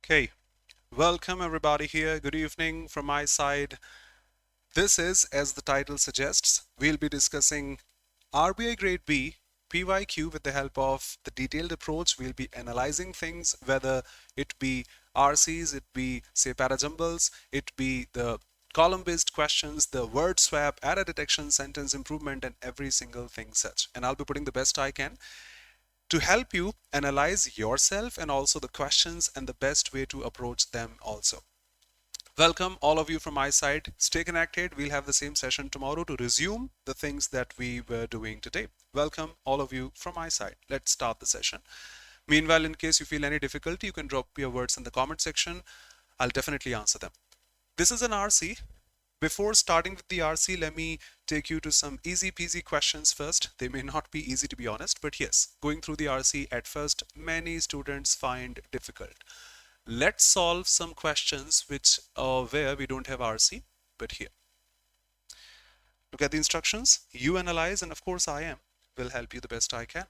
Okay, welcome everybody here. Good evening from my side. This is, as the title suggests, we'll be discussing RBI Grade B PYQ with the help of the detailed approach. We'll be analyzing things, whether it be RCs, it be say parajumbles, it be the column-based questions, the word swap, error detection, sentence improvement, and every single thing such. And I'll be putting the best I can to help you analyze yourself and also the questions and the best way to approach them also. Welcome all of you from my side. Stay connected. We'll have the same session tomorrow to resume the things that we were doing today. Welcome all of you from my side. Let's start the session. Meanwhile, in case you feel any difficulty, you can drop your words in the comment section. I'll definitely answer them. This is an RC. Before starting with the RC, let me take you to some easy peasy questions first. They may not be easy to be honest, but yes, going through the RC at first, many students find difficult. Let's solve some questions which where we don't have RC, but here. Look at the instructions, you analyze, and of course I will help you the best I can.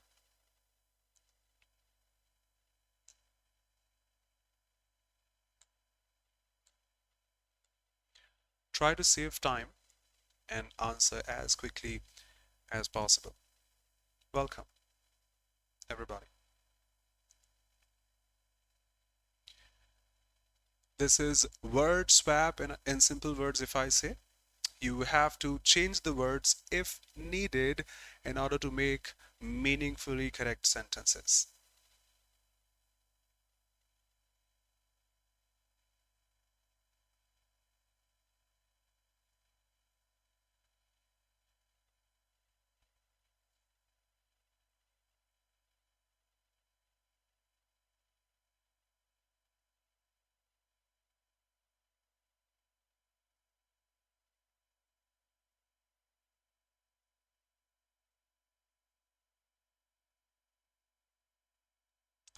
Try to save time and answer as quickly as possible. Welcome, everybody. This is word swap in simple words. If I say, you have to change the words if needed in order to make meaningfully correct sentences.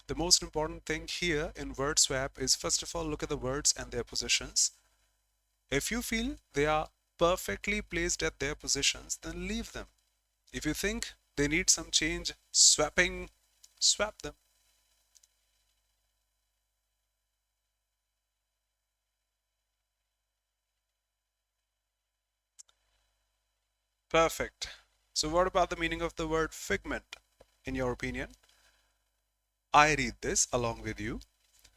The most important thing here in word swap is, first of all, look at the words and their positions. If you feel they are perfectly placed at their positions, then leave them. If you think they need some change, swapping, swap them. Perfect. So what about the meaning of the word figment, in your opinion? I read this along with you.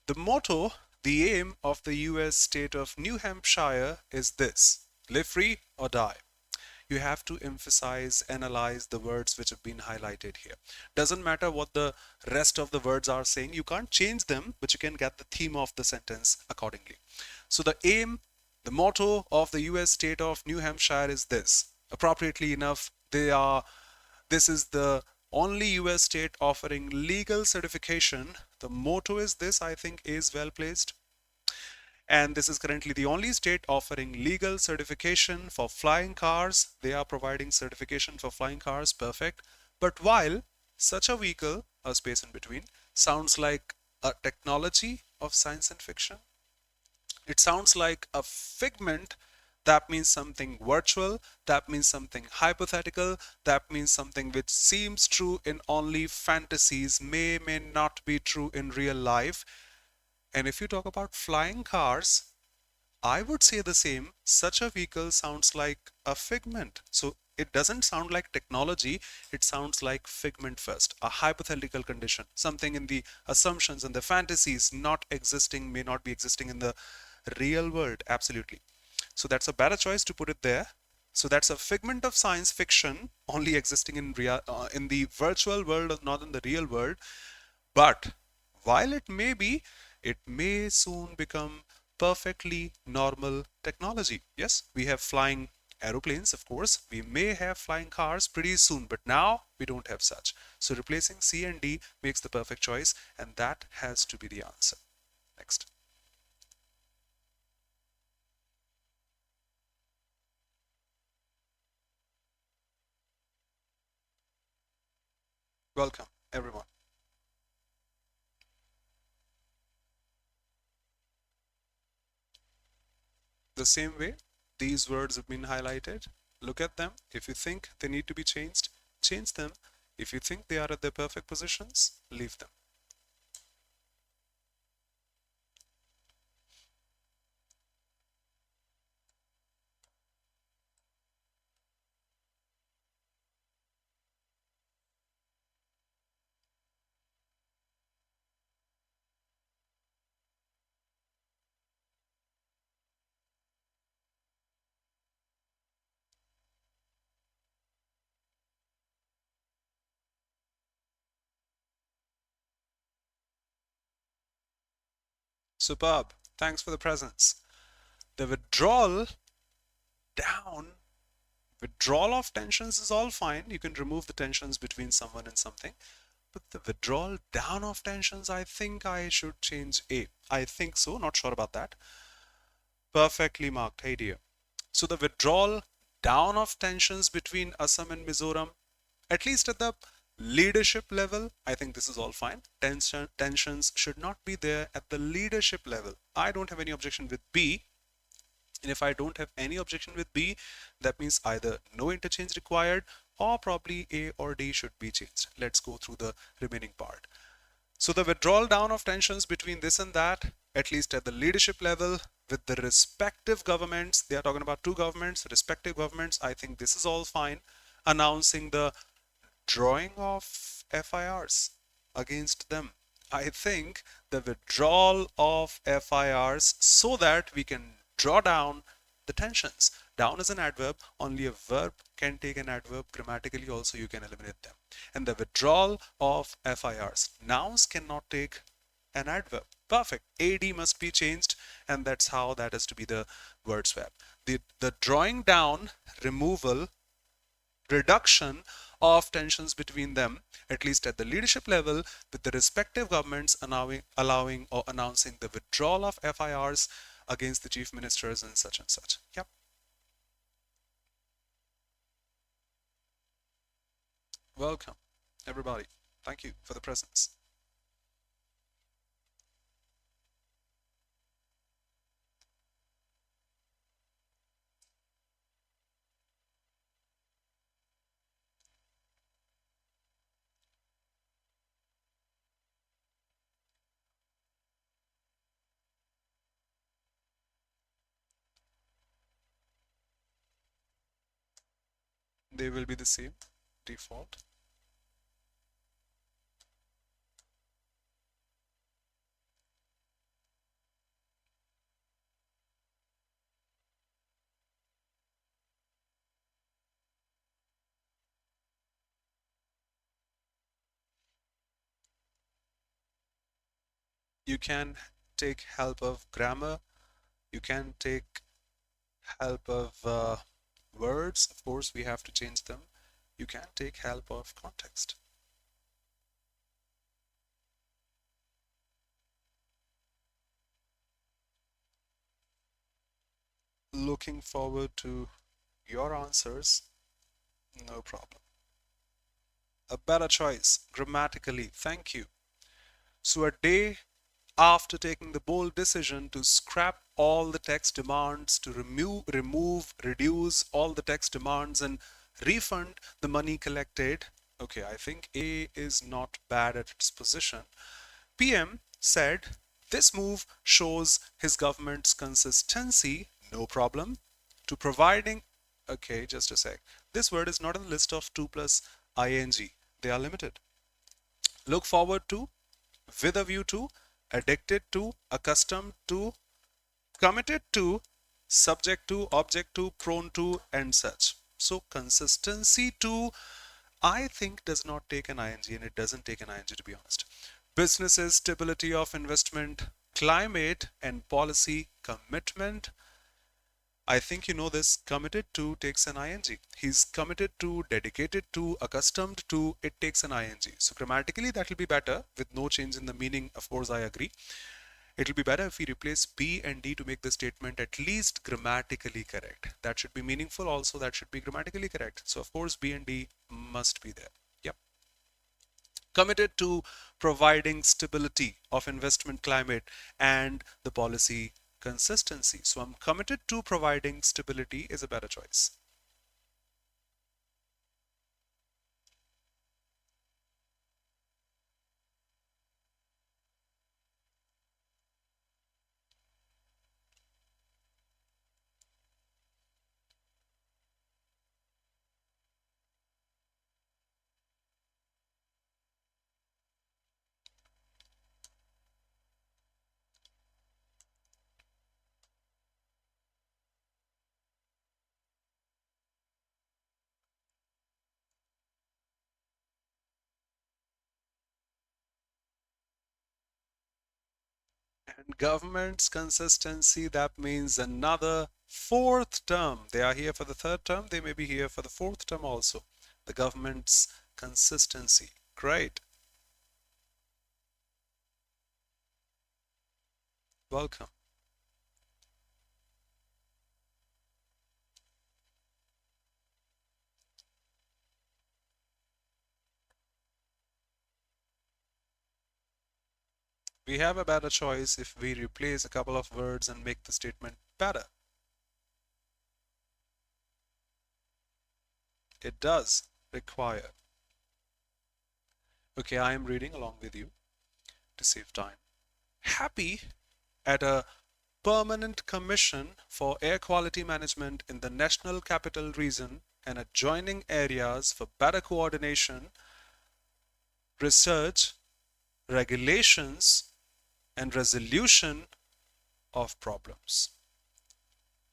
The motto, the aim of the US state of New Hampshire is this: live free or die. You have to emphasize, analyze the words which have been highlighted here. Doesn't matter what the rest of the words are saying, you can't change them, but you can get the theme of the sentence accordingly. So the aim, the motto of the US state of New Hampshire is this. Appropriately enough, this is the only US state offering legal certification. The motto is this, I think, is well placed. And this is currently the only state offering legal certification for flying cars. They are providing certification for flying cars, perfect. But while such a vehicle, a space in between, sounds like a technology of science and fiction, it sounds like a figment. That means something virtual, that means something hypothetical, that means something which seems true in only fantasies, may not be true in real life. And if you talk about flying cars, I would say the same. Such a vehicle sounds like a figment. So it doesn't sound like technology, it sounds like figment first, a hypothetical condition, something in the assumptions and the fantasies not existing, may not be existing in the real world. Absolutely. So that's a better choice to put it there. So that's a figment of science fiction only existing in in the virtual world, not in the real world. But while it may be, it may soon become perfectly normal technology. Yes, we have flying aeroplanes, of course. We may have flying cars pretty soon, but now we don't have such. So replacing C and D makes the perfect choice, and that has to be the answer. Next. Welcome, everyone. The same way, these words have been highlighted. Look at them. If you think they need to be changed, change them. If you think they are at their perfect positions, leave them. Superb. Thanks for the presence. The down, withdrawal of tensions is all fine. You can remove the tensions between someone and something. But the withdrawal down of tensions, I think I should change A. I think so, not sure about that. Perfectly marked. Hey dear. So the withdrawal down of tensions between Assam and Mizoram, at least at the leadership level, I think this is all fine. Tensions should not be there at the leadership level. I don't have any objection with B. And if I don't have any objection with B, that means either no interchange required or probably A or D should be changed. Let's go through the remaining part. So the withdrawal down of tensions between this and that, at least at the leadership level with the respective governments, they are talking about two governments, respective governments, I think this is all fine. Announcing the drawing of FIRs against them. I think the withdrawal of FIRs so that we can draw down the tensions. Down is an adverb, only a verb can take an adverb. Grammatically also you can eliminate them. And the withdrawal of FIRs. Nouns cannot take an adverb. Perfect. AD must be changed, and that's how that is to be the word swap. The drawing down, removal, reduction of tensions between them, at least at the leadership level, with the respective governments allowing or announcing the withdrawal of FIRs against the chief ministers and such and such. Yep. Welcome, everybody. Thank you for the presence. They will be the same default. You can take help of grammar. You can take help of words. Of course, we have to change them. You can take help of context. Looking forward to your answers. No problem. A better choice grammatically. Thank you. So a day after taking the bold decision to scrap all the text demands, to reduce all the text demands and refund the money collected. Okay, I think A is not bad at its position. PM said this move shows his government's consistency, no problem, to providing. Okay, just a sec. This word is not in the list of 2 plus ing. They are limited. Look forward to, with a view to, addicted to, accustomed to, committed to, subject to, object to, prone to, and such. So consistency to, I think, does not take an ing, and it doesn't take an ing, to be honest. Businesses, stability of investment, climate and policy, commitment. I think you know this. Committed to takes an ing. He's committed to, dedicated to, accustomed to, it takes an ing. So grammatically that will be better with no change in the meaning. Of course, I agree. It will be better if we replace B and D to make the statement at least grammatically correct. That should be meaningful also. That should be grammatically correct. So of course B and D must be there. Yep. Committed to providing stability of investment climate and the policy consistency. So I'm committed to providing stability is a better choice. And government's consistency, that means another fourth term. They are here for the third term. They may be here for the fourth term also. The government's consistency. Great. Welcome. We have a better choice if we replace a couple of words and make the statement better. It does require. Okay, I am reading along with you to save time. Happy at a permanent commission for air quality management in the National Capital Region and adjoining areas for better coordination, research, regulations, and resolution of problems.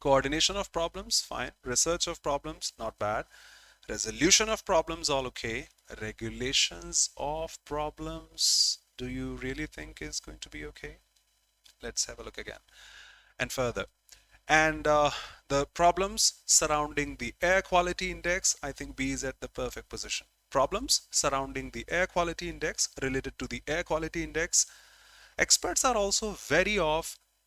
Coordination of problems, fine. Research of problems, not bad. Resolution of problems, all okay. Regulations of problems, do you really think is going to be okay? Let's have a look again and further. And the problems surrounding the air quality index, I think B is at the perfect position. Problems surrounding the air quality index, related to the air quality index, experts are also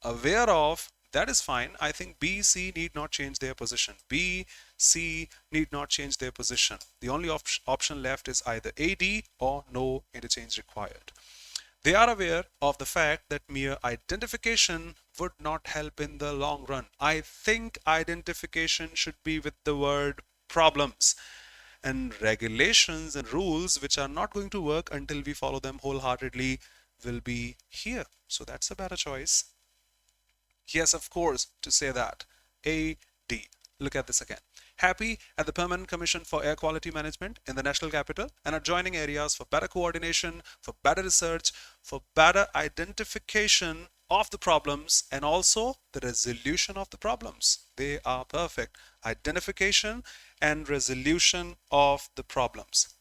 aware of. That is fine. I think B, C need not change their position. B, C need not change their position. The only option left is either A, D or no interchange required. They are aware of the fact that mere identification would not help in the long run. I think identification should be with the word problems. And regulations and rules which are not going to work until we follow them wholeheartedly will be here. So that's a better choice. Yes, of course, to say that. A, D. Look at this again. Happy at the Permanent Commission for Air Quality Management in the National Capital and adjoining areas for better coordination, for better research, for better identification of the problems, and also the resolution of the problems. They are perfect. Identification and resolution of the problems.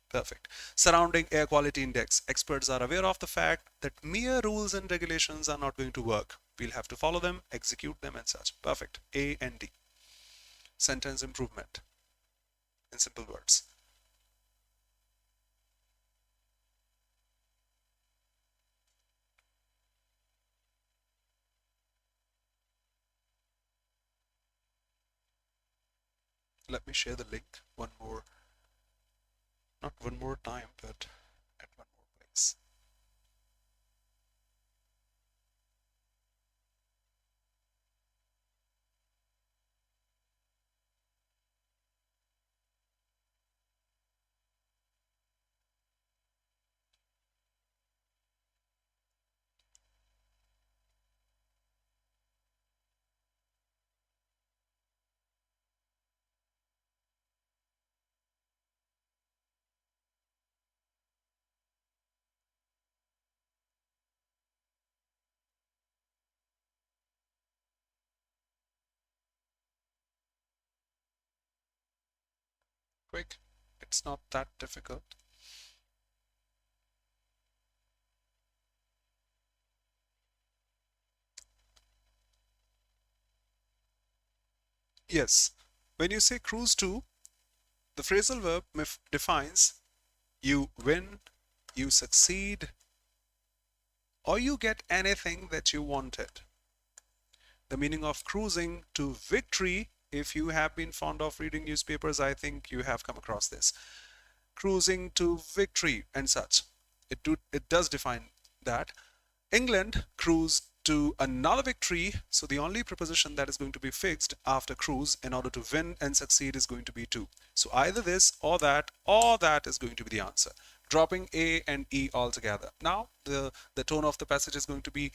Perfect. Surrounding air quality index. Experts are aware of the fact that mere rules and regulations are not going to work. We'll have to follow them, execute them and such. Perfect. A and D. Sentence improvement. In simple words. Let me share the link not one more time, but at one more place. Quick. It's not that difficult. Yes. When you say cruise to, the phrasal verb defines you win, you succeed, or you get anything that you wanted. The meaning of cruising to victory, if you have been fond of reading newspapers, I think you have come across this. Cruising to victory and such. It does define that. England cruised to another victory, so the only preposition that is going to be fixed after cruise in order to win and succeed is going to be to. So either this or that is going to be the answer. Dropping A and E altogether. Now the tone of the passage is going to be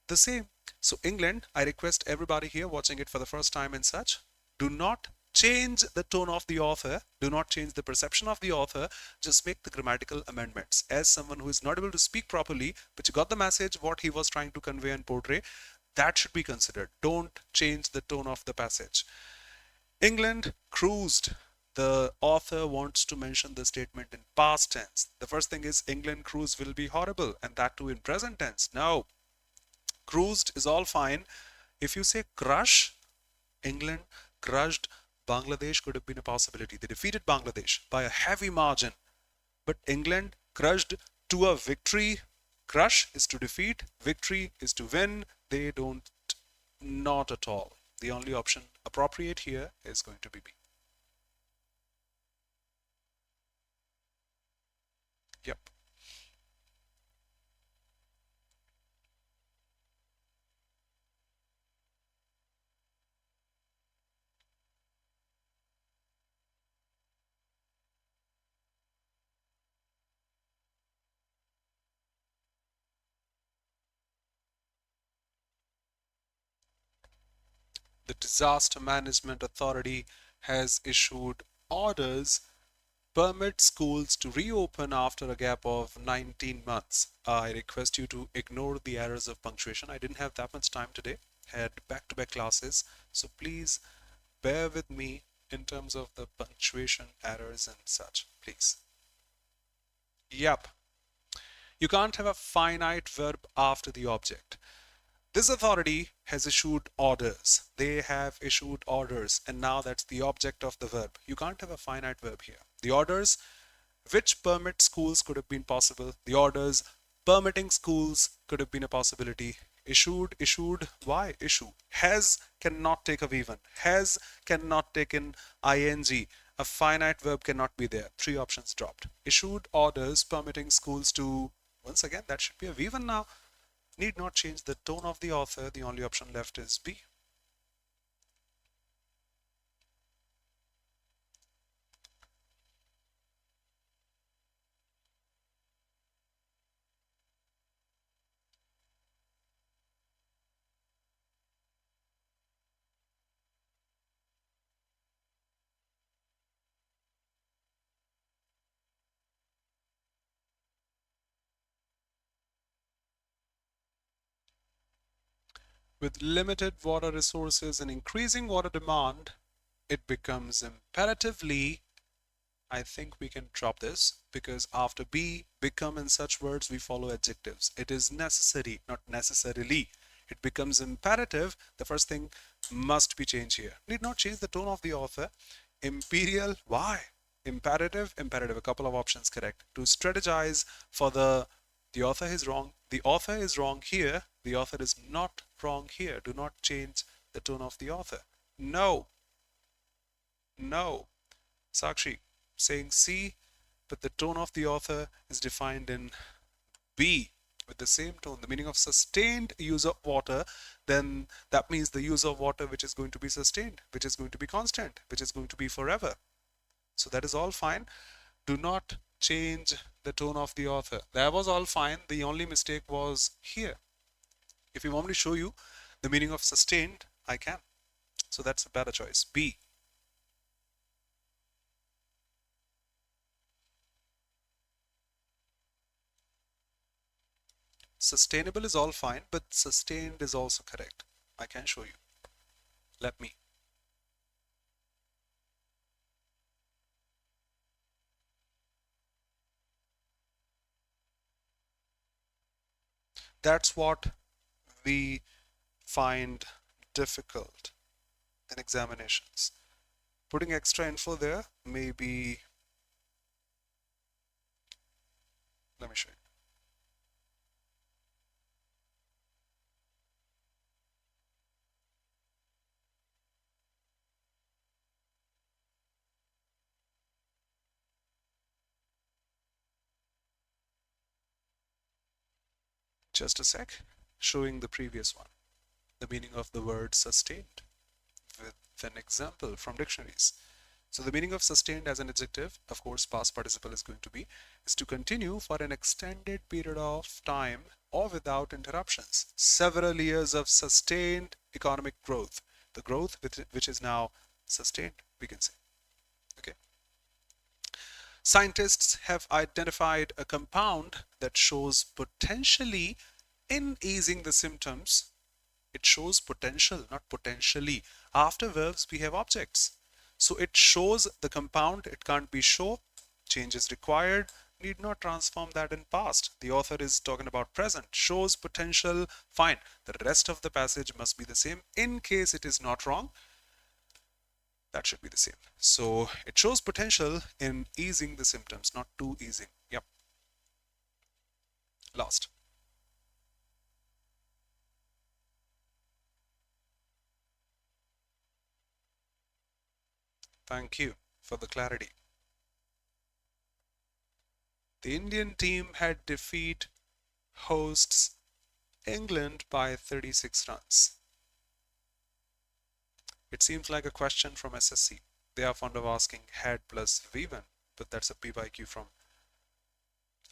the same. So England, I request everybody here watching it for the first time and such, do not change the tone of the author, do not change the perception of the author, just make the grammatical amendments. As someone who is not able to speak properly, but you got the message what he was trying to convey and portray, that should be considered. Don't change the tone of the passage. England cruised. The author wants to mention the statement in past tense. The first thing is England cruise will be horrible, and that too in present tense. No. Cruised is all fine. If you say crush, England crushed Bangladesh could have been a possibility. They defeated Bangladesh by a heavy margin. But England crushed to a victory. Crush is to defeat, victory is to win. They don't, not at all. The only option appropriate here is going to be B. Yep. The Disaster Management Authority has issued orders permit schools to reopen after a gap of 19 months. I request you to ignore the errors of punctuation. I didn't have that much time today, had back-to-back classes, so please bear with me in terms of the punctuation errors and such, please. Yep. You can't have a finite verb after the object. This authority has issued orders. They have issued orders, and now that's the object of the verb. You can't have a finite verb here. The orders which permit schools could have been possible. The orders permitting schools could have been a possibility. Issued, why issue? Has cannot take a V1. Has cannot take an ing. A finite verb cannot be there. Three options dropped. Issued orders permitting schools to, once again, that should be a V1 now. Need not change the tone of the author. The only option left is B. With limited water resources and increasing water demand, it becomes imperatively, I think we can drop this because after be, become and such words we follow adjectives. It is necessary, not necessarily. It becomes imperative. The first thing must be changed here. Need not change the tone of the author. Imperial, why? Imperative, imperative, a couple of options correct. To strategize for the author is wrong. The author is wrong here. The author is not wrong here. Do not change the tone of the author. No. No. Sakshi, saying C, but the tone of the author is defined in B with the same tone. The meaning of sustained use of water, then that means the use of water which is going to be sustained, which is going to be constant, which is going to be forever. So that is all fine. Do not change the tone of the author. That was all fine. The only mistake was here. If you want me to show you the meaning of sustained, I can. So that's a better choice. B. Sustainable is all fine, but sustained is also correct. I can show you. Let me. That's what we find difficult in examinations. Putting extra info there may be, let me show you. Just a sec, showing the previous one, the meaning of the word sustained with an example from dictionaries. So the meaning of sustained as an adjective, of course, past participle is going to be, is to continue for an extended period of time or without interruptions. Several years of sustained economic growth. The growth which is now sustained, we can say. Okay. Scientists have identified a compound that shows potentially in easing the symptoms. It shows potential, not potentially. After verbs, we have objects. So it shows the compound. It can't be show. Change is required. need not transform that in past. The author is talking about present. Shows potential. Fine. The rest of the passage must be the same. In case it is not wrong, that should be the same. So it shows potential in easing the symptoms, not too easing. Yep. Last. Thank you for the clarity. The Indian team had defeat hosts England by 36 runs. It seems like a question from SSC. They are fond of asking had plus V1, but that's a PYQ from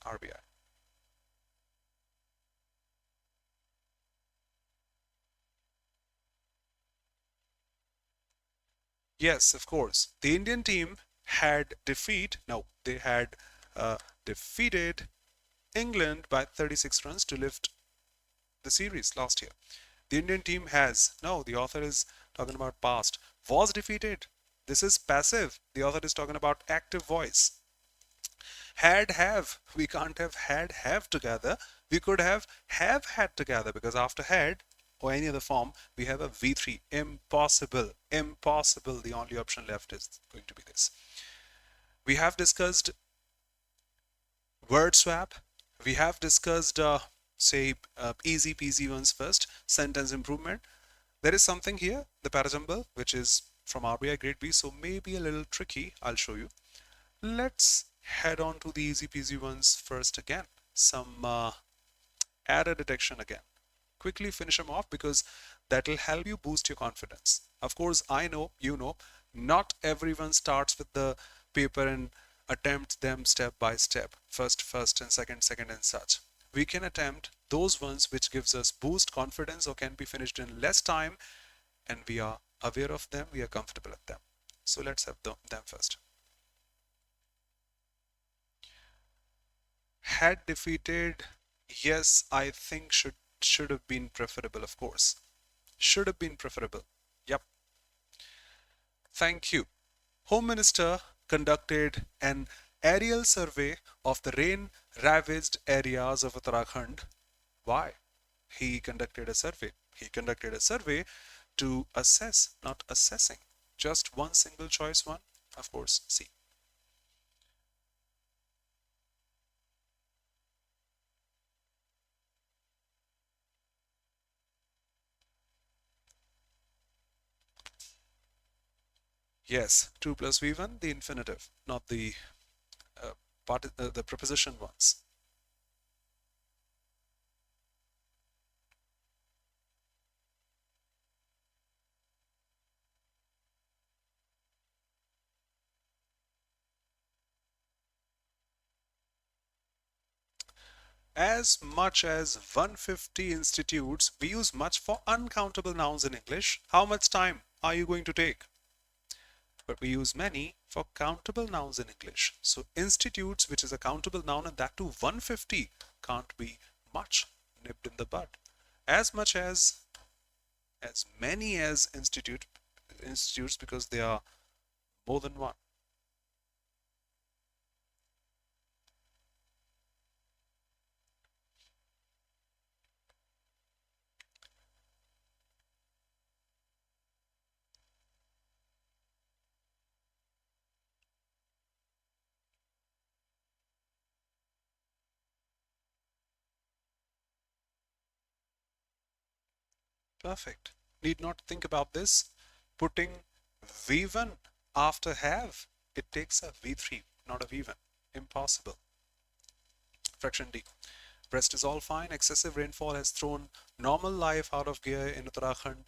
RBI. Yes, of course. The Indian team had they had defeated England by 36 runs to lift the series last year. The Indian team the author is talking about past, was defeated. This is passive. The author is talking about active voice. Have, we can't have have together. We could have had together, because after had or any other form, we have a V3. Impossible. Impossible. The only option left is going to be this. We have discussed word swap. We have discussed, easy peasy ones first. Sentence improvement. There is something here, the parajumble, which is from RBI grade B, so maybe a little tricky. I'll show you. Let's head on to the easy peasy ones first again. Some error detection again. Quickly finish them off, because that will help you boost your confidence. Of course, I know, not everyone starts with the paper and attempts them step by step. First, and second, and such. We can attempt those ones which gives us boost confidence or can be finished in less time, and we are aware of them, we are comfortable at them. So let's have them first. Had defeated, yes, I think should have been preferable, of course. Should have been preferable. Yep. Thank you. Home Minister conducted an aerial survey of the rain-ravaged areas of Uttarakhand. Why? He conducted a survey. He conducted a survey to assess, not assessing. Just one single choice one, of course, C. Yes, 2 plus V1, the infinitive, not the the preposition ones. As much as 150 institutes, we use much for uncountable nouns in English. How much time are you going to take? But we use many for countable nouns in English. So institutes, which is a countable noun, and that too 150, can't be much. Nipped in the bud. As much as many as institutes, because they are more than one. Perfect. Need not think about this. Putting V1 after have, it takes a V3, not a V1. Impossible. Fraction D. Rest is all fine. Excessive rainfall has thrown normal life out of gear in Uttarakhand.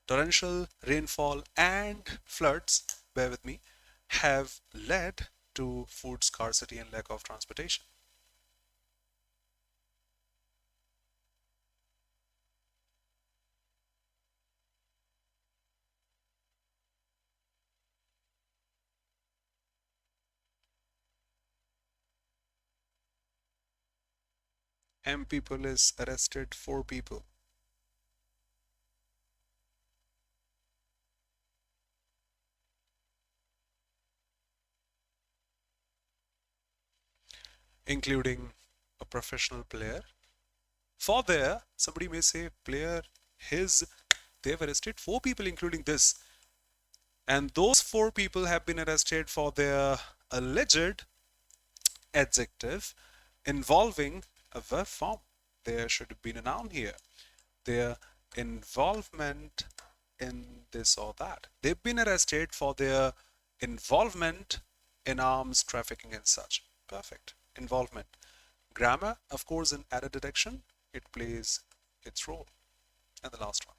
Torrential rainfall and floods, bear with me, have led to food scarcity and lack of transportation. MP police arrested 4 people. including a professional player. For there, somebody may say player, they've arrested 4 people including this. And those 4 people have been arrested for their alleged adjective involving a verb form. There should have been a noun here. Their involvement in this or that. They've been arrested for their involvement in arms trafficking and such. Perfect. Involvement. Grammar, of course, in error detection, it plays its role. And the last one.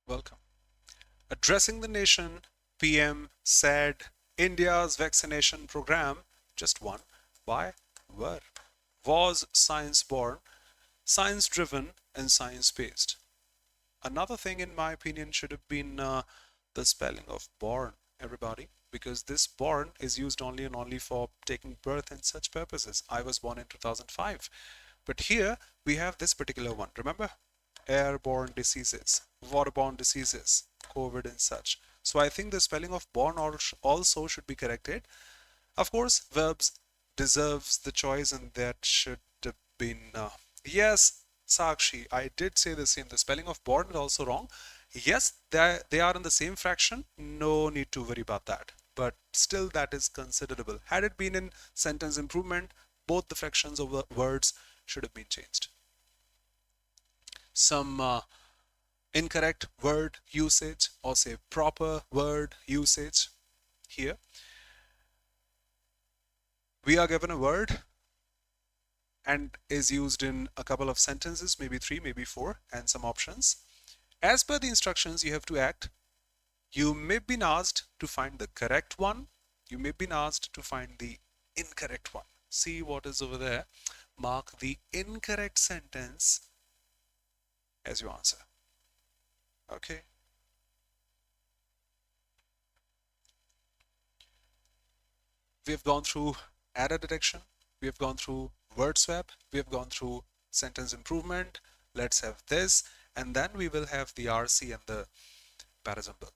Welcome. Addressing the nation, PM said India's vaccination program, just one, by were, was science born, science driven, and science based. Another thing, in my opinion, should have been the spelling of born, everybody, because this born is used only and only for taking birth and such purposes. I was born in 2005. But here we have this particular one. Remember? Airborne diseases, waterborne diseases, COVID and such. So I think the spelling of born also should be corrected. Of course, verbs deserves the choice, and that should have been yes, Sakshi, I did say the same. The spelling of born is also wrong. Yes, they are in the same fraction. No need to worry about that. But still, that is considerable. Had it been in sentence improvement, both the fractions of the words should have been changed. Some incorrect word usage, or say proper word usage here. We are given a word and is used in a couple of sentences, maybe 3, maybe 4, and some options. As per the instructions, you have to act. You may be asked to find the correct one. You may be asked to find the incorrect one. See what is over there. Mark the incorrect sentence as you answer. Okay. We have gone through error detection. We have gone through word swap. We have gone through sentence improvement. Let's have this, and then we will have the RC and the parajumble.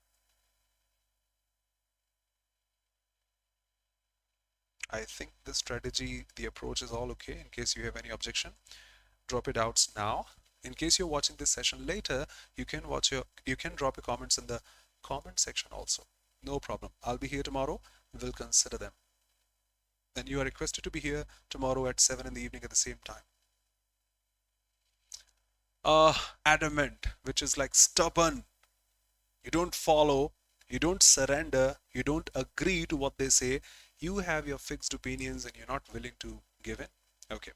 I think the strategy, the approach is all okay. In case you have any objection, drop your doubts now. In case you're watching this session later, you can drop your comments in the comment section also. No problem. I'll be here tomorrow. We'll consider them. And you are requested to be here tomorrow at 7 in the evening at the same time. Adamant, which is like stubborn. You don't follow, you don't surrender, you don't agree to what they say. You have your fixed opinions and you're not willing to give in. Okay.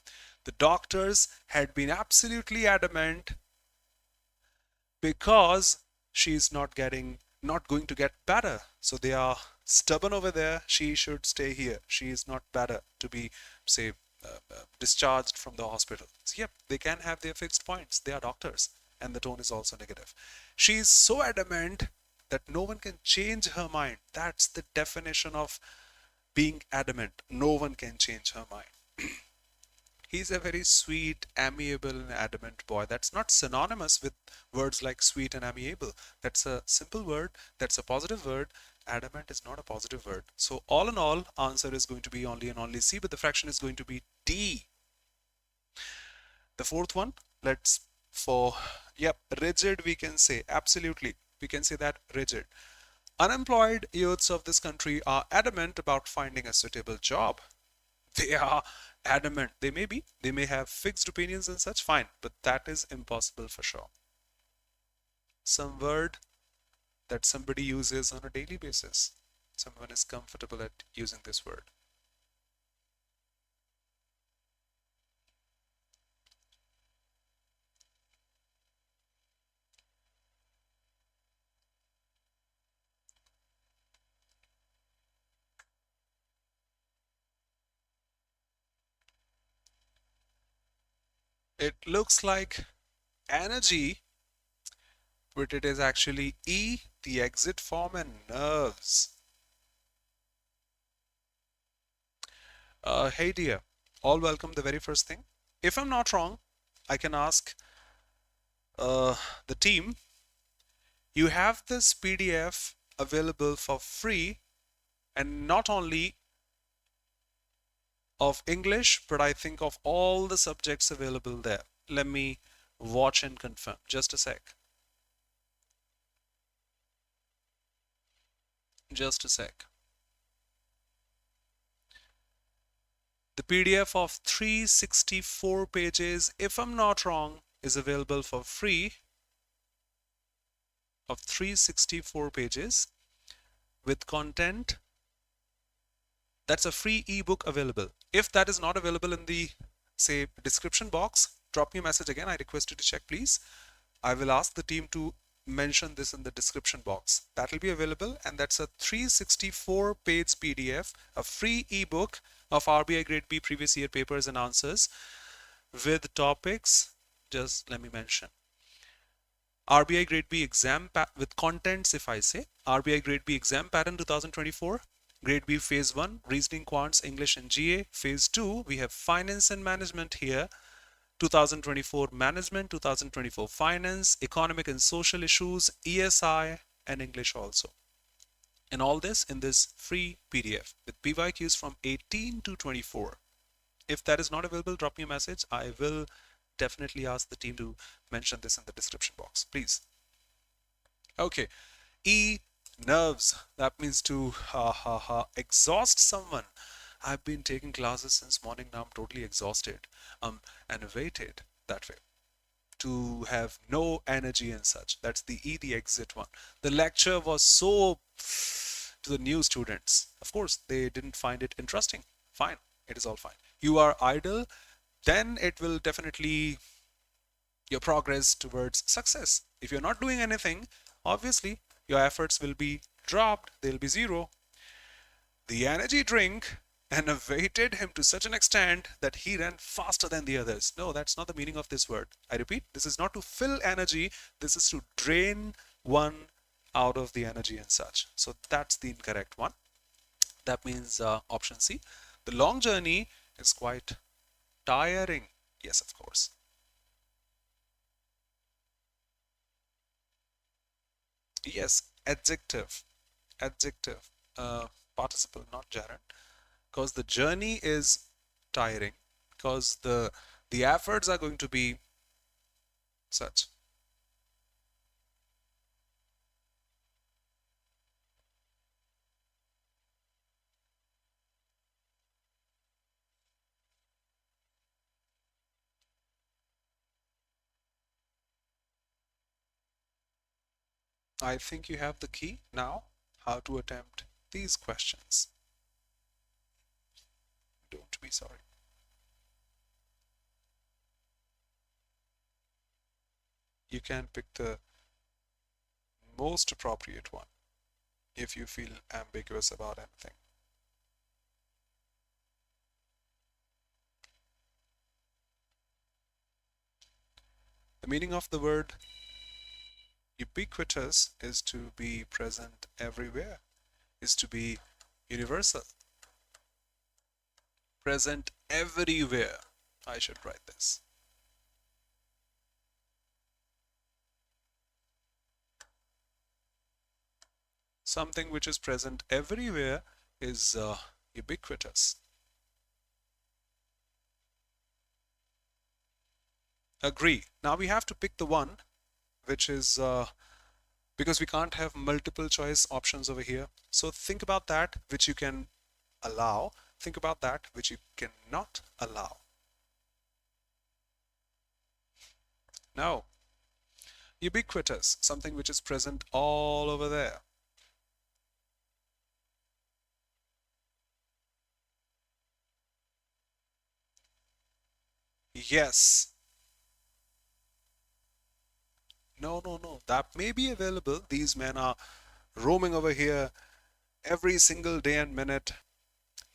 The doctors had been absolutely adamant because she's not going to get better. So they are stubborn over there. She should stay here. She is not better to be, say, discharged from the hospital. So, yep, they can have their fixed points. They are doctors. And the tone is also negative. She is so adamant that no one can change her mind. That's the definition of being adamant. No one can change her mind. He's a very sweet, amiable, and adamant boy. That's not synonymous with words like sweet and amiable. That's a simple word. That's a positive word. Adamant is not a positive word. So all in all, answer is going to be only and only C, but the fraction is going to be D. The fourth one, rigid we can say, absolutely. We can say that rigid. Unemployed youths of this country are adamant about finding a suitable job. They are adamant. They may have fixed opinions and such, fine, but that is impossible for sure. Some word that somebody uses on a daily basis. Someone is comfortable at using this word. It looks like energy, but it is actually E The exit form and nerves. Hey dear, all welcome. The very first thing. If I'm not wrong, I can ask the team. You have this PDF available for free, and not only of English, but I think of all the subjects available there. Let me watch and confirm. Just a sec. Just a sec. The PDF of 364 pages, if I'm not wrong, is available for free, of 364 pages with content. That's a free ebook available. If that is not available in the, say, description box, drop me a message again. I request you to check, please. I will ask the team to mention this in the description box. That will be available, and that's a 364 page PDF, a free ebook of RBI Grade B previous year papers and answers with topics. Just let me mention. RBI Grade B exam with contents. If I say RBI Grade B exam pattern 2024, Grade B Phase 1, Reasoning, Quants, English and GA. Phase 2, we have Finance and Management here. 2024 Management, 2024 Finance, Economic and Social Issues, ESI and English also. And all this in this free PDF with PYQs from 18 to 24. If that is not available, drop me a message. I will definitely ask the team to mention this in the description box, please. Okay. E, nerves. That means to exhaust someone. I've been taking classes since morning. Now I'm totally exhausted, enervated that way. To have no energy and such. That's the E, the exit one. The lecture was so to the new students. Of course, they didn't find it interesting. Fine, it is all fine. You are idle, then it will definitely your progress towards success. If you're not doing anything, obviously your efforts will be dropped. They'll be zero. The energy drink enervated him to such an extent that he ran faster than the others. No, that's not the meaning of this word. I repeat, this is not to fill energy. This is to drain one out of the energy and such. So that's the incorrect one. That means option C. The long journey is quite tiring. Yes, of course. Yes, adjective. Adjective. Participle, not gerund. Because the journey is tiring. Because the efforts are going to be such. I think you have the key now, how to attempt these questions. Don't be sorry. You can pick the most appropriate one if you feel ambiguous about anything. The meaning of the word ubiquitous is to be present everywhere, is to be universal. Present everywhere. I should write this. Something which is present everywhere is ubiquitous. Agree. Now we have to pick the one which is because we can't have multiple choice options over here. So think about that which you can allow. Think about that which you cannot allow. Now, ubiquitous, something which is present all over there. Yes. No, no, no. That may be available. These men are roaming over here every single day and minute.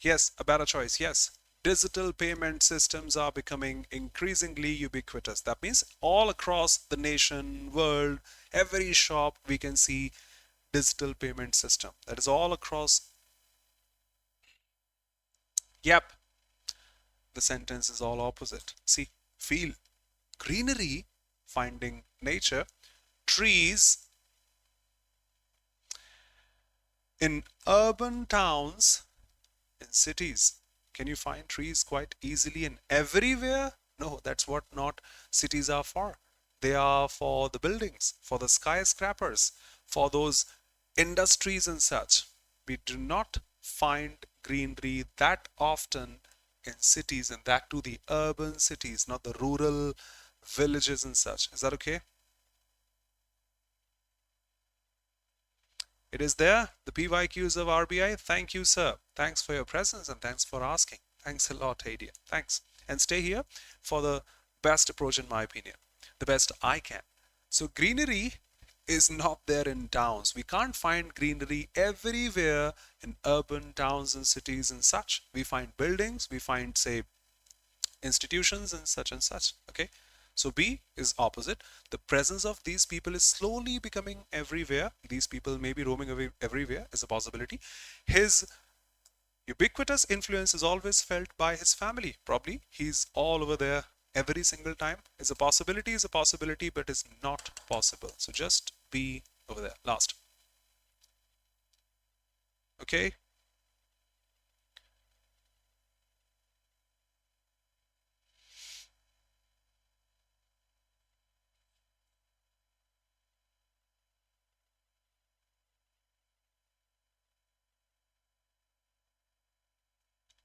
Yes, a better choice. Yes. Digital payment systems are becoming increasingly ubiquitous. That means all across the nation, world, every shop we can see digital payment system. That is all across. Yep, the sentence is all opposite. See, feel greenery, finding nature, trees in urban towns, in cities. Can you find trees quite easily and everywhere? No, that's what not cities are for. They are for the buildings, for the skyscrapers, for those industries and such. We do not find greenery that often in cities, and that to the urban cities, not the rural villages and such. Is that okay? It is there, the PYQs of RBI. Thank you, sir. Thanks for your presence and thanks for asking. Thanks a lot, Hadia. Thanks. And stay here for the best approach, in my opinion, the best I can. So, greenery is not there in towns. We can't find greenery everywhere in urban towns and cities and such. We find buildings, we find, say, institutions and such. Okay. So B is opposite. The presence of these people is slowly becoming everywhere. These people may be roaming away everywhere is a possibility. His ubiquitous influence is always felt by his family. Probably he's all over there every single time. Is a possibility, but is not possible. So just B over there. Last. Okay.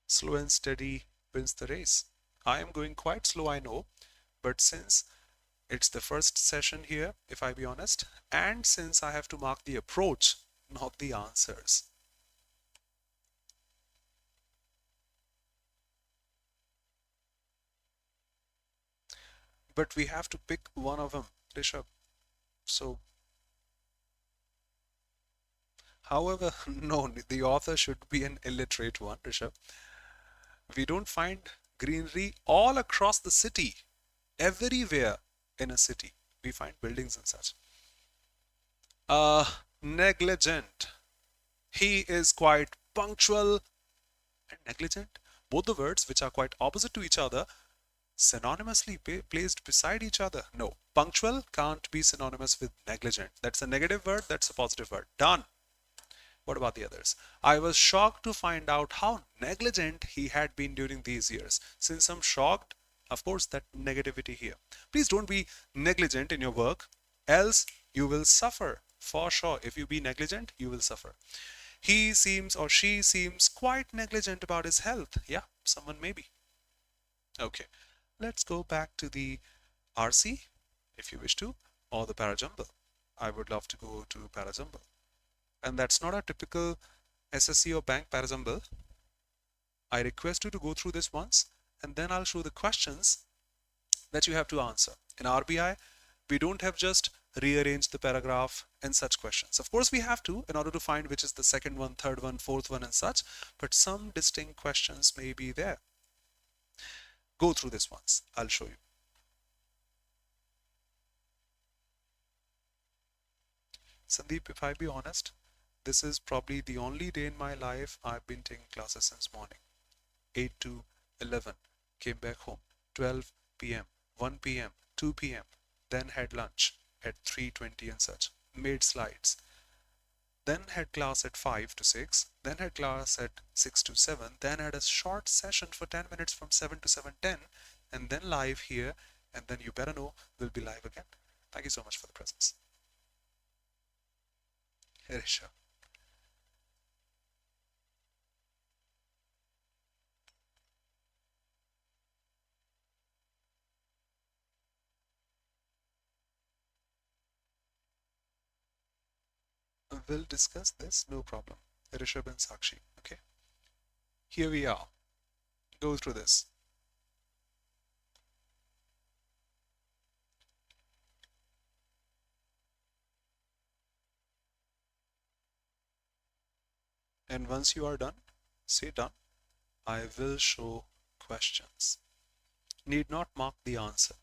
Slow and steady wins the race. I am going quite slow, I know, but since it's the first session here, if I be honest, and since I have to mark the approach, not the answers. But we have to pick one of them, Rishabh. So, however, no, the author should be an illiterate one, Rishabh. We don't find greenery all across the city, everywhere in a city. We find buildings and such. Negligent. He is quite punctual and negligent. Both the words, which are quite opposite to each other, synonymously placed beside each other. No, punctual can't be synonymous with negligent. That's a negative word, that's a positive word. Done. What about the others? I was shocked to find out how negligent he had been during these years. Since I'm shocked, of course, that negativity here. Please don't be negligent in your work, else you will suffer. For sure, if you be negligent, you will suffer. He seems or she seems quite negligent about his health. Yeah, someone maybe. Okay, let's go back to the RC, if you wish to, or the parajumble. I would love to go to parajumble. And that's not a typical SSC or bank parajumble. I request you to go through this once, and then I'll show the questions that you have to answer. In RBI, we don't have just rearrange the paragraph and such questions. Of course, we have to in order to find which is the second one, third one, fourth one, and such, but some distinct questions may be there. Go through this once. I'll show you. Sandeep, if I be honest, this is probably the only day in my life I've been taking classes since morning. 8 to 11, came back home, 12 p.m., 1 p.m., 2 p.m., then had lunch at 3:20 and such, made slides, then had class at 5 to 6, then had class at 6 to 7, then had a short session for 10 minutes from 7 to 7:10, and then live here, and then you better know we'll be live again. Thank you so much for the presence. Harisha. We'll discuss this, no problem. Rishabh and Sakshi, okay? Here we are. Go through this. And once you are done, say done. I will show questions. Need not mark the answer.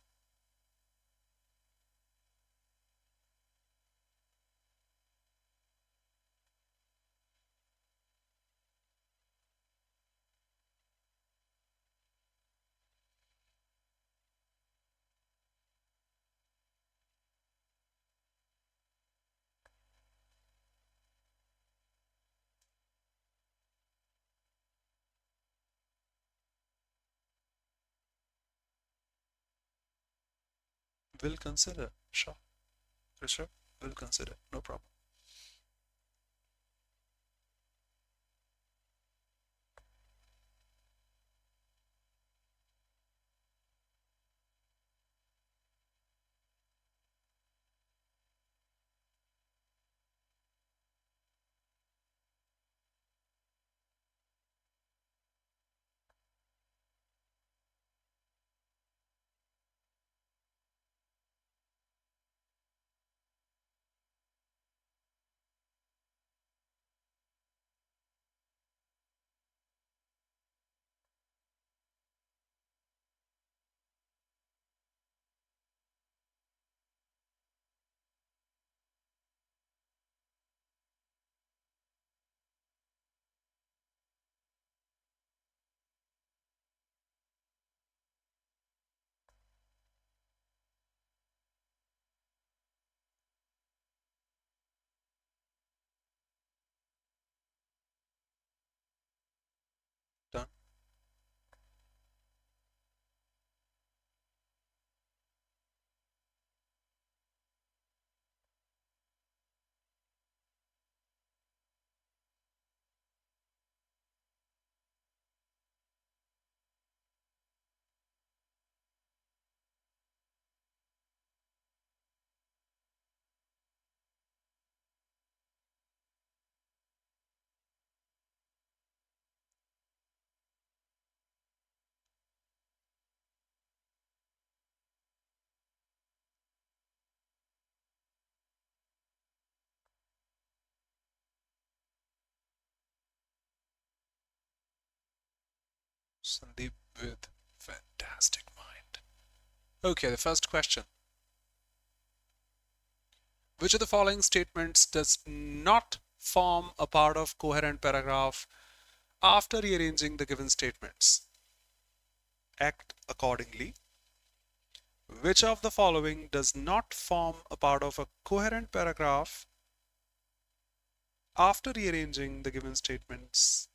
Will consider. Sure. Sure. Will consider. No problem. Done. Sandeep with fantastic mind. Okay, the first question. Which of the following statements does not form a part of coherent paragraph after rearranging the given statements? Act accordingly. Which of the following does not form a part of a coherent paragraph after rearranging the given statements?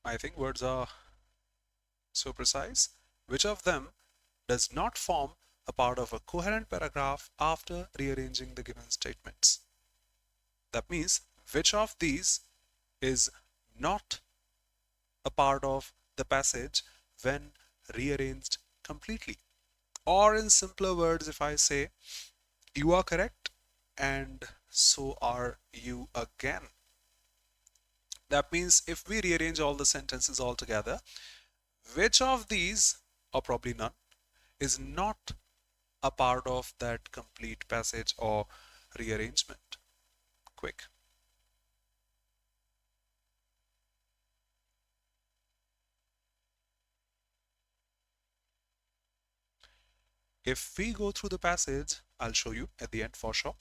I think words are so precise. Which of them does not form a part of a coherent paragraph after rearranging the given statements? That means which of these is not a part of the passage when rearranged completely? Or in simpler words, if I say you are correct and so are you again. That means if we rearrange all the sentences all together, which of these, or probably none, is not a part of that complete passage or rearrangement? Quick. If we go through the passage, I'll show you at the end for sure,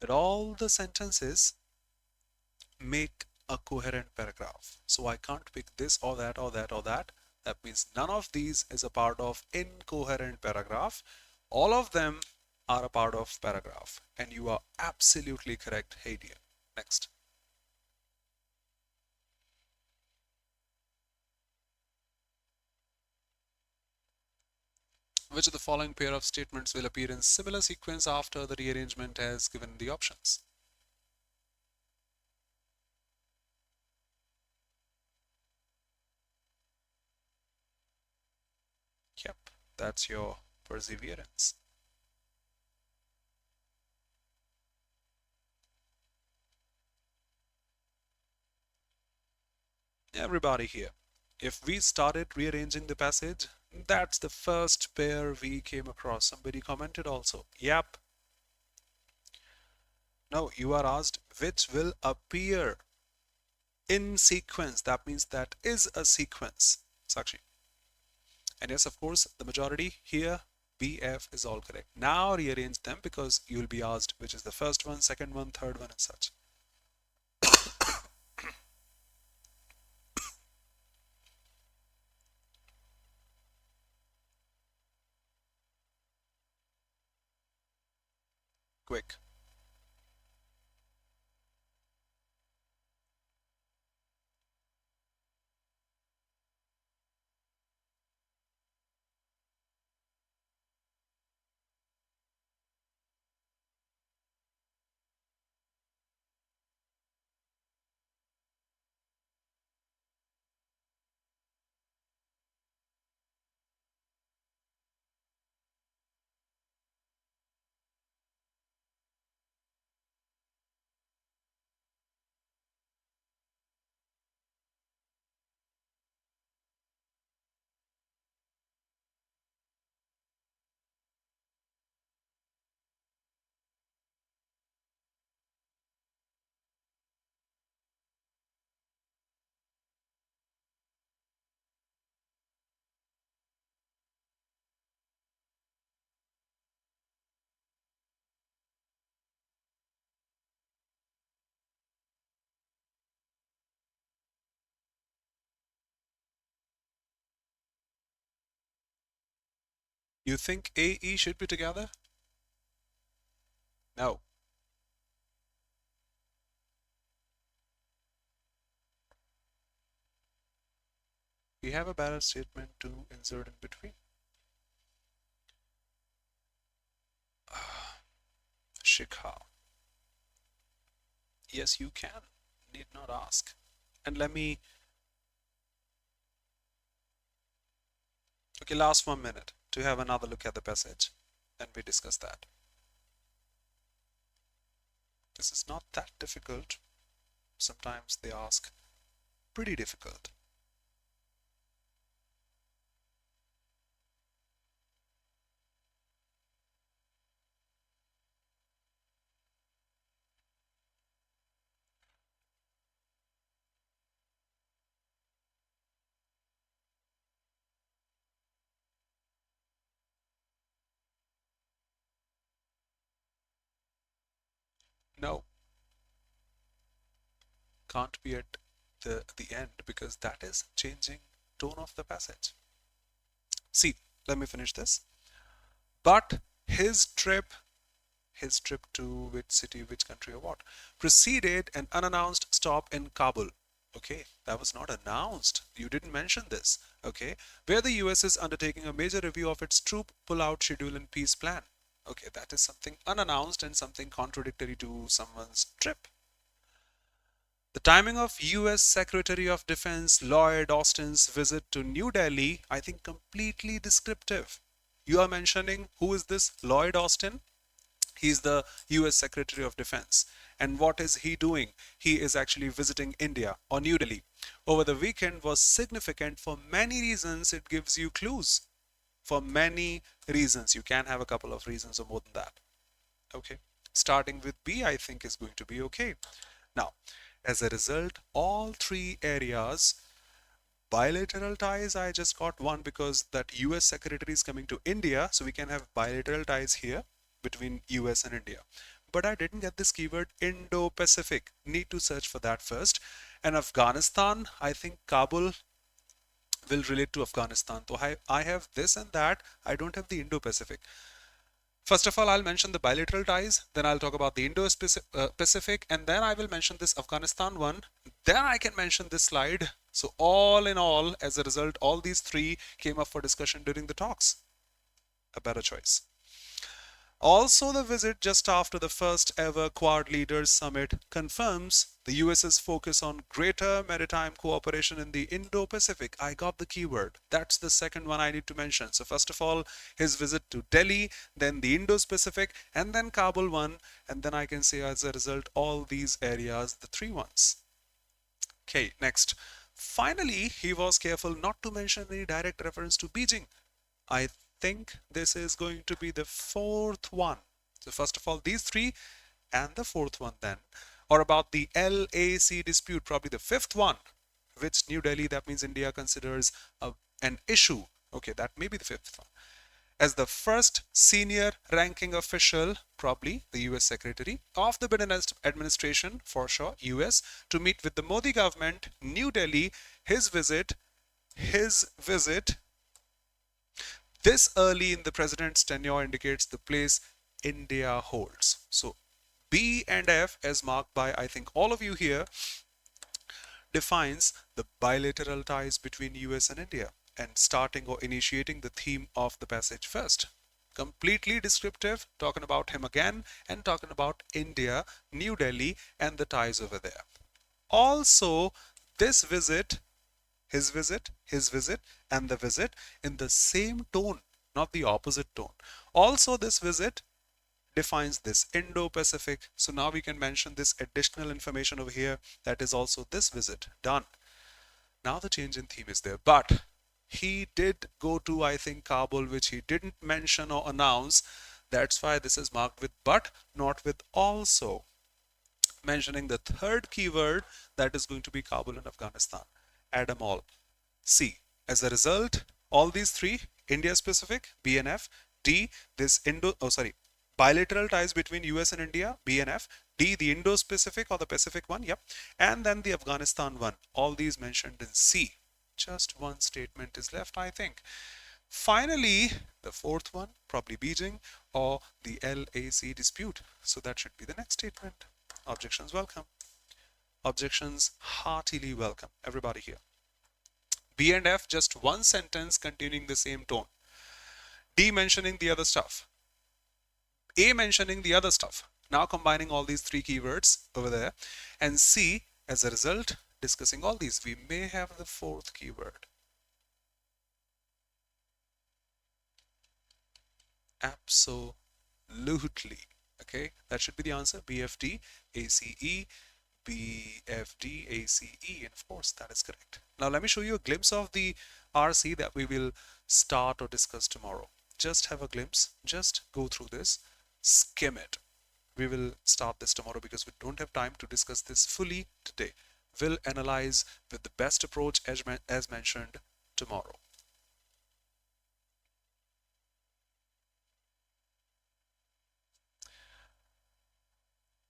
that all the sentences make a coherent paragraph. So I can't pick this or that or that or that. That means none of these is a part of incoherent paragraph. All of them are a part of paragraph. And you are absolutely correct, Hadian. Next. Which of the following pair of statements will appear in similar sequence after the rearrangement as given in the options? Yep, that's your perseverance. Everybody here, if we started rearranging the passage, that's the first pair we came across. Somebody commented also. Yep. Now you are asked which will appear in sequence. That means that is a sequence. Sakshi. And yes, of course, the majority here, BF is all correct. Now rearrange them because you will be asked which is the first one, second one, third one, and such. Quick. You think AE should be together? No. We have a ballot statement to insert in between. Shikha. Yes, you can. Need not ask. And let me. Okay, last 1 minute to have another look at the passage. Then we discuss that. This is not that difficult. Sometimes they ask pretty difficult. No, can't be at the end because that is changing tone of the passage. See, let me finish this. But his trip to which city, which country, or what, preceded an unannounced stop in Kabul. Okay, that was not announced. You didn't mention this. Okay, where the US is undertaking a major review of its troop pull-out schedule and peace plan. Okay, that is something unannounced and something contradictory to someone's trip. The timing of US Secretary of Defense Lloyd Austin's visit to New Delhi, I think completely descriptive. You are mentioning who is this Lloyd Austin? He's the US Secretary of Defense. And what is he doing? He is actually visiting India or New Delhi. Over the weekend was significant for many reasons. It gives you clues. For many reasons. You can have a couple of reasons or more than that. Okay. Starting with B, I think is going to be okay. Now, as a result, all three areas, bilateral ties, I just got one because that US Secretary is coming to India. So we can have bilateral ties here between US and India. But I didn't get this keyword Indo-Pacific. Need to search for that first. And Afghanistan, I think Kabul will relate to Afghanistan. So I have this and that. I don't have the Indo-Pacific. First of all, I'll mention the bilateral ties, then I'll talk about the Indo-Pacific, and then I will mention this Afghanistan one. Then I can mention this slide. So all in all, as a result, all these three came up for discussion during the talks. A better choice. Also, the visit just after the first ever Quad Leaders Summit confirms the US's focus on greater maritime cooperation in the Indo-Pacific. I got the keyword. That's the second one I need to mention. So first of all, his visit to Delhi, then the Indo-Pacific, and then Kabul one. And then I can say as a result, all these areas, the three ones. Okay, next. Finally, he was careful not to mention any direct reference to Beijing. I think this is going to be the fourth one. So first of all, these three and the fourth one then. Or about the LAC dispute, probably the fifth one, which New Delhi, that means India, considers an issue. Okay, that may be the fifth one. As the first senior ranking official, probably the US Secretary of the Biden administration, for sure, US, to meet with the Modi government, New Delhi, his visit this early in the president's tenure indicates the place India holds. So B and F, as marked by I think all of you here, defines the bilateral ties between US and India, and starting or initiating the theme of the passage first. Completely descriptive, talking about him again and talking about India, New Delhi, and the ties over there. Also, this visit, his visit, and the visit in the same tone, not the opposite tone. Also, this visit defines this Indo-Pacific. So now we can mention this additional information over here, that is also this visit done. Now the change in theme is there, but he did go to, I think, Kabul, which he didn't mention or announce. That's why this is marked with but, not with also, mentioning the third keyword, that is going to be Kabul and Afghanistan. Add them all. C. As a result, all these three, India specific, BNF, D, this bilateral ties between US and India, BNF, D, the Indo-Pacific or the Pacific one, yep, and then the Afghanistan one, all these mentioned in C. Just one statement is left, I think. Finally, the fourth one, probably Beijing or the LAC dispute. So that should be the next statement. Objections welcome. Objections heartily welcome. Everybody here. B and F, just one sentence containing the same tone. D mentioning the other stuff. A mentioning the other stuff. Now combining all these three keywords over there. And C, as a result, discussing all these. We may have the fourth keyword. Absolutely. Okay, that should be the answer. BFD, ACE, BFD, ACE, and of course that is correct. Now let me show you a glimpse of the RC that we will start or discuss tomorrow. Just have a glimpse, just go through this, skim it. We will start this tomorrow because we don't have time to discuss this fully today. We'll analyze with the best approach as mentioned tomorrow.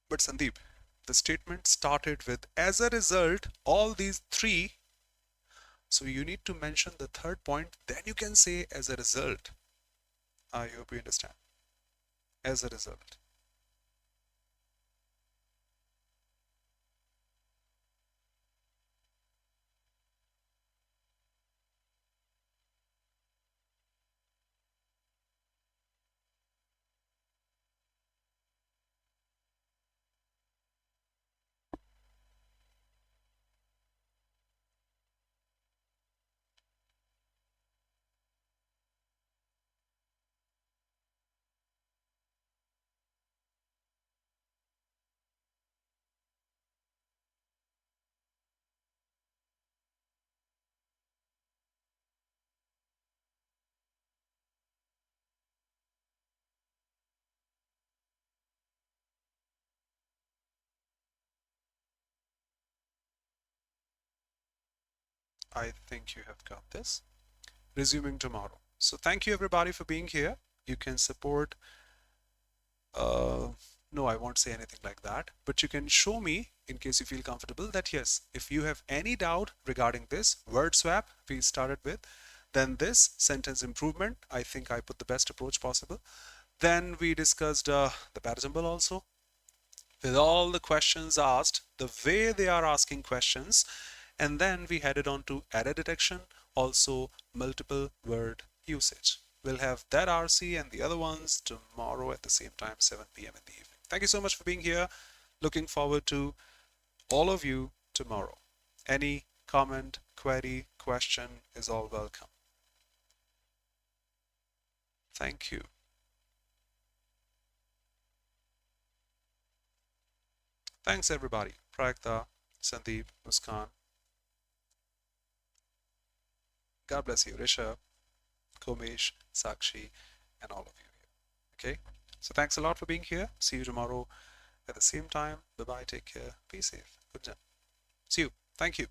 But Sandeep, the statement started with as a result, all these three. So you need to mention the third point, then you can say as a result. I hope you understand. As a result. I think you have got this. Resuming tomorrow. So thank you everybody for being here. You can support, no, I won't say anything like that, but you can show me in case you feel comfortable that yes, if you have any doubt regarding this word swap we started with, then this sentence improvement, I think I put the best approach possible. Then we discussed the pattern symbol also, with all the questions asked, the way they are asking questions, and then we headed on to error detection, also multiple word usage. We'll have that RC and the other ones tomorrow at the same time, 7 p.m. in the evening. Thank you so much for being here. Looking forward to all of you tomorrow. Any comment, query, question is all welcome. Thank you. Thanks everybody. Pragta, Sandeep, Muskan. God bless you. Rishabh, Komish, Sakshi, and all of you here. Okay? So thanks a lot for being here. See you tomorrow at the same time. Bye-bye. Take care. Be safe. Good night. See you. Thank you.